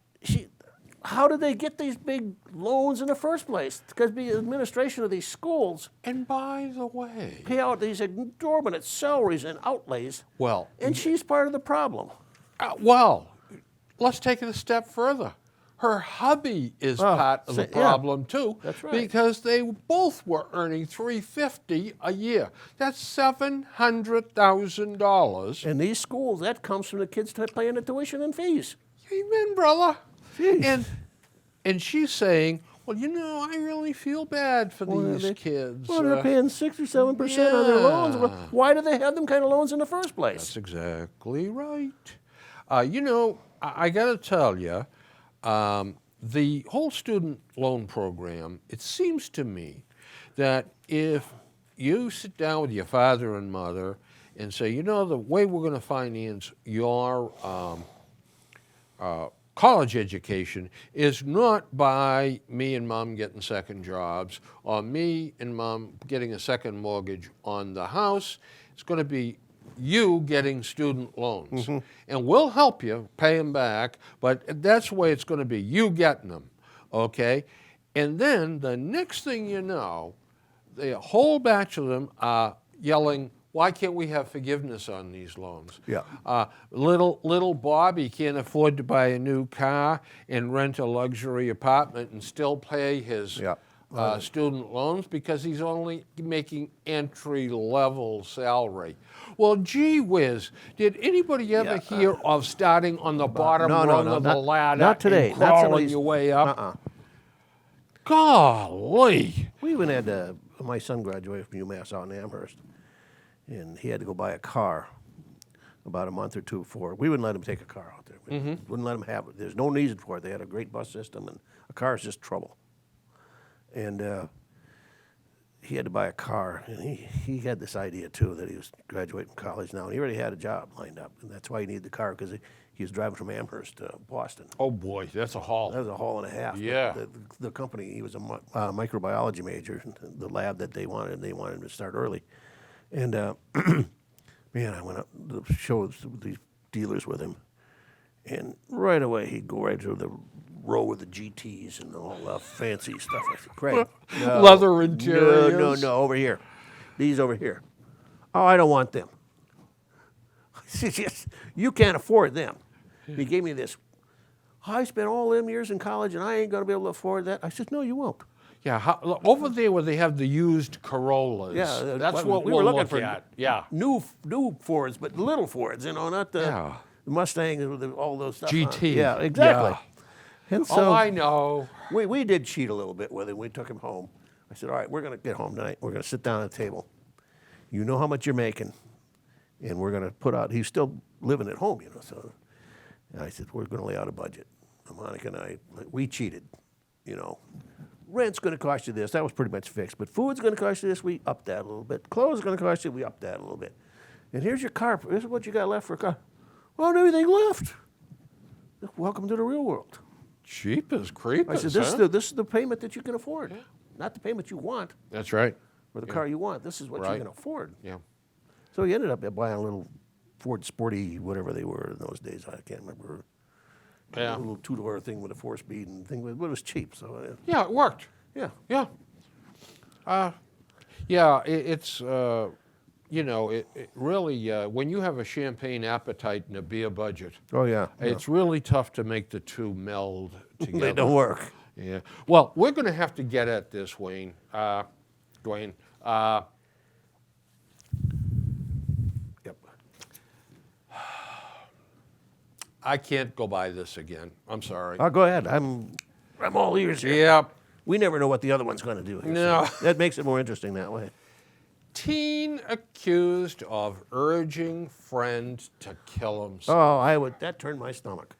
how did they get these big loans in the first place? Because the administration of these schools And by the way, pay out these exorbitant salaries and outlays, well, and she's part of the problem. let's take it a step further. Her hubby is part of the yeah, problem too, that's right. because they both were earning $350 a year. That's $700,000. And these schools, that comes from the kids paying the tuition and fees. Amen, brother. Jeez. And she's saying, well, you know, I really feel bad for these kids. Well, they're paying 6 or 7% on their loans. yeah. Why do they have them kind of loans in the first place? That's exactly right. You know, I got to tell you, the whole student loan program, it seems to me that if you sit down with your father and mother and say, you know, the way we're going to finance your college education is not by me and mom getting second jobs or me and mom getting a second mortgage on the house. It's going to be you getting student loans. And we'll help you pay them back, but that's the way it's going to be, you getting them, okay? And then the next thing you know, the whole batch of them are yelling, why can't we have forgiveness on these loans? Yeah. Little Bobby can't afford to buy a new car and rent a luxury apartment and still pay his Yeah. student loans because he's only making entry-level salary. Well, gee whiz, did anybody ever hear of starting on the bottom rung of the ladder not today. and Not crawling somebody's- your way up? Golly. We even had my son graduated from UMass out in Amherst, and he had to go buy a car about a month or two before. We wouldn't let him take a car out there. We wouldn't let him have it. There's no need for it. They had a great bus system, and a car is just trouble. And he had to buy a car, and he had this idea too that he was graduating from college now, and he already had a job lined up, and that's why he needed the car because he was driving from Amherst to Boston. Oh boy, that's a haul. That was a haul and a half. Yeah. The company, he was a microbiology major, the lab that they wanted him to start early. And man, I went up to the shows with these dealers with him, and right away he'd go right through the row with the GTs and all the fancy stuff. I said, Craig, no, Leather interiors. No, over here. These over here. Oh, I don't want them. You can't afford them. He gave me this. I spent all them years in college and I ain't going to be able to afford that. I said, no, you won't. Yeah, over there where they have the used Corollas. Yeah, that's well, what we we'll were looking look for. at. Yeah. New Fords, but little Fords, not the Yeah. Mustangs with all those stuff. on. GT. Yeah, exactly. Yeah. And so Oh, I know. we did cheat a little bit with him. We took him home. I said, all right, we're going to get home tonight. We're going to sit down at the table. You know how much you're making, and we're going to put out, he's still living at home, so. And I said, we're going to lay out a budget. Monica and I, we cheated, Rent's going to cost you this. That was pretty much fixed. But food's going to cost you this. We upped that a little bit. Clothes are going to cost you. We upped that a little bit. And here's your car. This is what you got left for a car. Well, everything left. Welcome to the real world. Cheap as creepers. I said, this is the payment that you can afford. Yeah. Not the payment you want. That's right. Or the car you want. This is what you can afford. Yeah. So he ended up buying a little Ford Sporty, whatever they were in those days. I can't remember. Yeah. A little two-door thing with a 4-speed and thing, but it was cheap. So yeah, it worked. Yeah. Yeah. It's it really when you have a champagne appetite and a beer budget. Oh yeah. It's really tough to make the two meld together. They don't work. Yeah. Well, we're going to have to get at this, Duane. Yep. I can't go by this again. I'm sorry. Oh, go ahead. I'm all ears here. Yeah. We never know what the other one's going to do. No. So that makes it more interesting that way. Teen accused of urging friend to kill himself. Oh, that turned my stomach.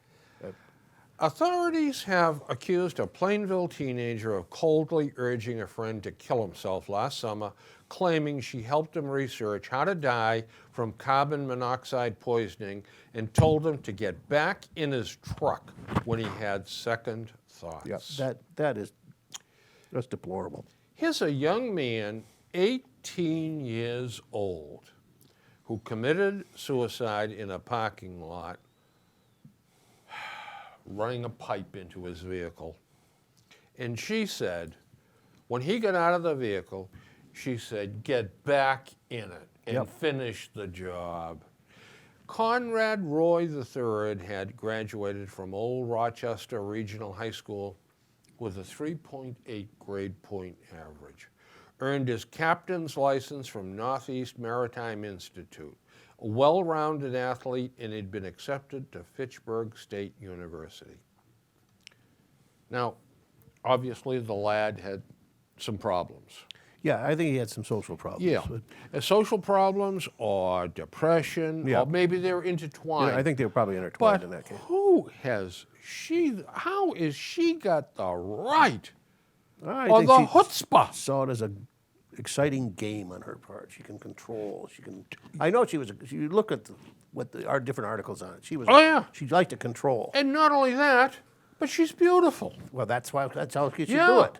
Authorities have accused a Plainville teenager of coldly urging a friend to kill himself last summer, claiming she helped him research how to die from carbon monoxide poisoning and told him to get back in his truck when he had second thoughts. Yeah, that's deplorable. Here's a young man, 18 years old, who committed suicide in a parking lot, running a pipe into his vehicle. And she said, when he got out of the vehicle, she said, get back in it and finish the job. Conrad Roy III had graduated from Old Rochester Regional High School with a 3.8 grade point average. Earned his captain's license from Northeast Maritime Institute. A well-rounded athlete, and he'd been accepted to Fitchburg State University. Now, obviously the lad had some problems. Yeah, I think he had some social problems. Yeah, social problems or depression, or maybe they're intertwined. Yeah, I think they were probably intertwined in that case. How is she got the right I or think the she chutzpah? saw it as an exciting game on her part. She can control. I know she was. You look at our different articles on it. She was. Oh yeah. She liked to control. And not only that, but she's beautiful. Well, that's how she should do it.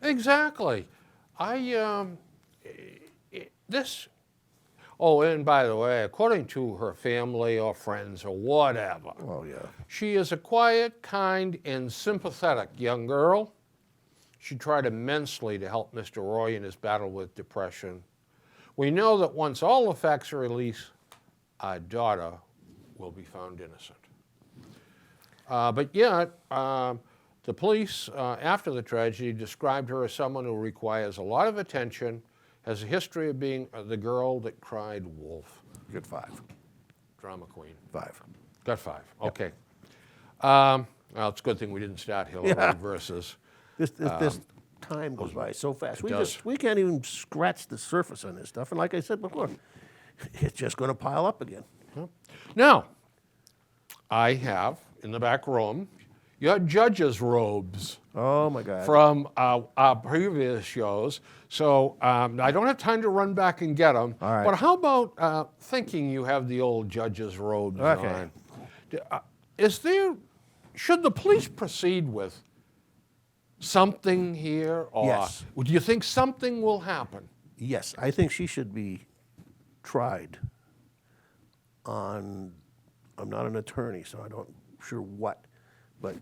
Exactly. Oh, and by the way, according to her family or friends or whatever, she is a quiet, kind, and sympathetic young girl. She tried immensely to help Mr. Roy in his battle with depression. We know that once all the facts are released, our daughter will be found innocent. The police, after the tragedy, described her as someone who requires a lot of attention, has a history of being the girl that cried wolf. Good 5. Drama queen. 5. Got 5. Okay. Well, it's a good thing we didn't start Hillary versus. This time goes by so fast. We can't even scratch the surface on this stuff. And like I said before, it's just going to pile up again. Now, I have in the back room your judges' robes. Oh my God! From our previous shows, so I don't have time to run back and get them. All right. But how about thinking you have the old judges' robes on? Should the police proceed with something here, or yes. Do you think something will happen? Yes, I think she should be tried on. I'm not an attorney, so I don't sure what, but.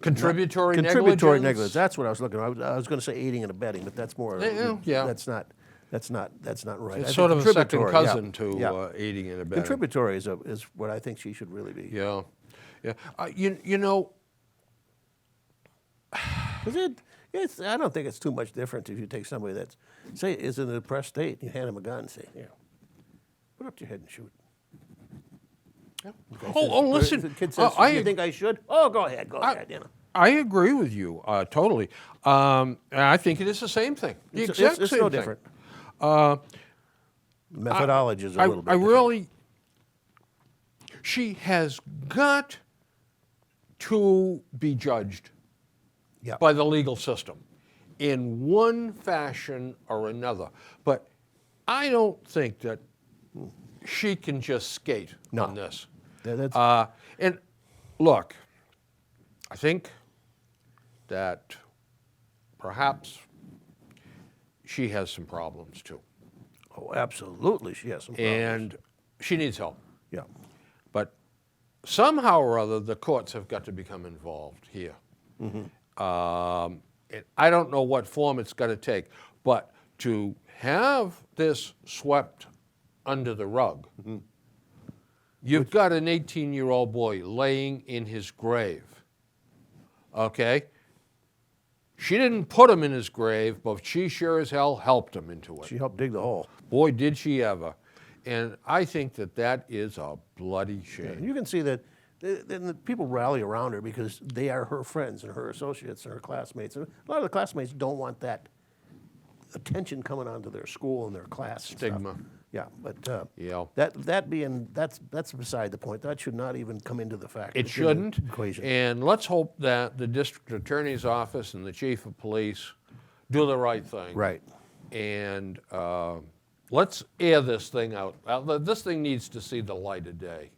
Contributory negligence. That's what I was looking at. I was going to say aiding and abetting, but that's more. That's not right. It's sort of a second cousin to aiding and abetting. Contributory is what I think she should really be. Yeah. You know. I don't think it's too much different if you take somebody that's is in a depressed state, you hand him a gun and say, "Here, put up your head and shoot." Yeah. Listen. The kid says, "You think I should?" Oh, go ahead. I agree with you totally. And I think it is the same thing. The exact It's same no thing. different. Methodology is a little bit I different. really, she has got to be judged Yeah. by the legal system in one fashion or another. But I don't think that she can just skate No. on this. That's And look, I think that perhaps she has some problems too. oh, absolutely. She has some problems. And she needs help. Yeah. But somehow or other, the courts have got to become involved here. And I don't know what form it's going to take, but to have this swept under the rug, you've got an 18-year-old boy laying in his grave, okay? She didn't put him in his grave, but she sure as hell helped him into it. She helped dig the hole. Boy, did she ever. And I think that that is a bloody shame. And you can see that the people rally around her because they are her friends and her associates and her classmates. And a lot of the classmates don't want that attention coming onto their school and their class. and stuff. Stigma. Yeah, but Yeah. that's beside the point. That should not even come into the fact. It shouldn't. Equation. And let's hope that the district attorney's office and the chief of police do the right thing. Right. And let's air this thing out. This thing needs to see the light of day.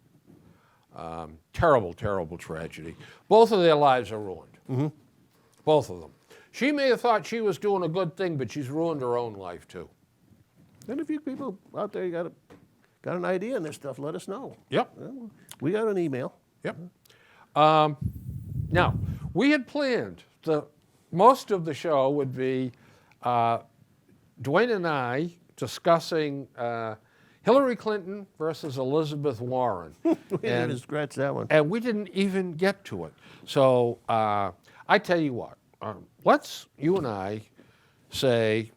Terrible, terrible tragedy. Both of their lives are ruined. Both of them. She may have thought she was doing a good thing, but she's ruined her own life too. And if you people out there got an idea on this stuff, let us know. Yep. Well, we got an email. Yep. Now, we had planned most of the show would be Duane and I discussing Hillary Clinton versus Elizabeth Warren. We didn't even scratch that one. And we didn't even get to it. So I tell you what, let's, you and I, say,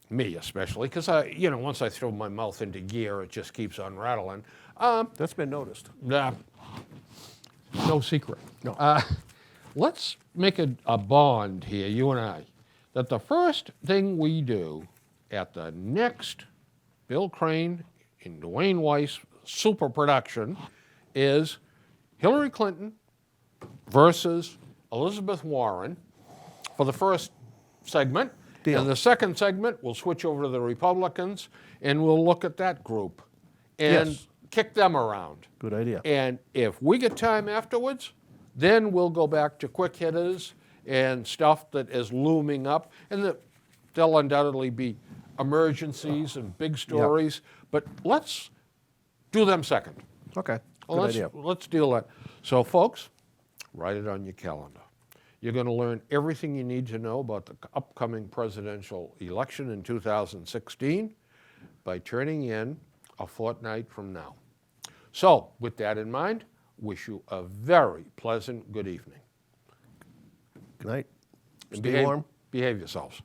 me especially, because once I throw my mouth into gear, it just keeps on rattling. That's been noticed. No secret. No. Let's make a bond here, you and I, that the first thing we do at the next Bill Crane and Duane Weiss super production is Hillary Clinton versus Elizabeth Warren for the first segment. Deal. And the second segment, we'll switch over to the Republicans, and we'll look at that group and Yes. kick them around. Good idea. And if we get time afterwards, then we'll go back to quick hitters and stuff that is looming up. And there'll undoubtedly be emergencies and big stories, but let's do them second. Okay. Good Well, idea. let's deal that. So, folks, write it on your calendar. You're going to learn everything you need to know about the upcoming presidential election in 2016 by turning in a fortnight from now. So, with that in mind, wish you a very pleasant good evening. Good night. And Stay warm. Behave yourselves.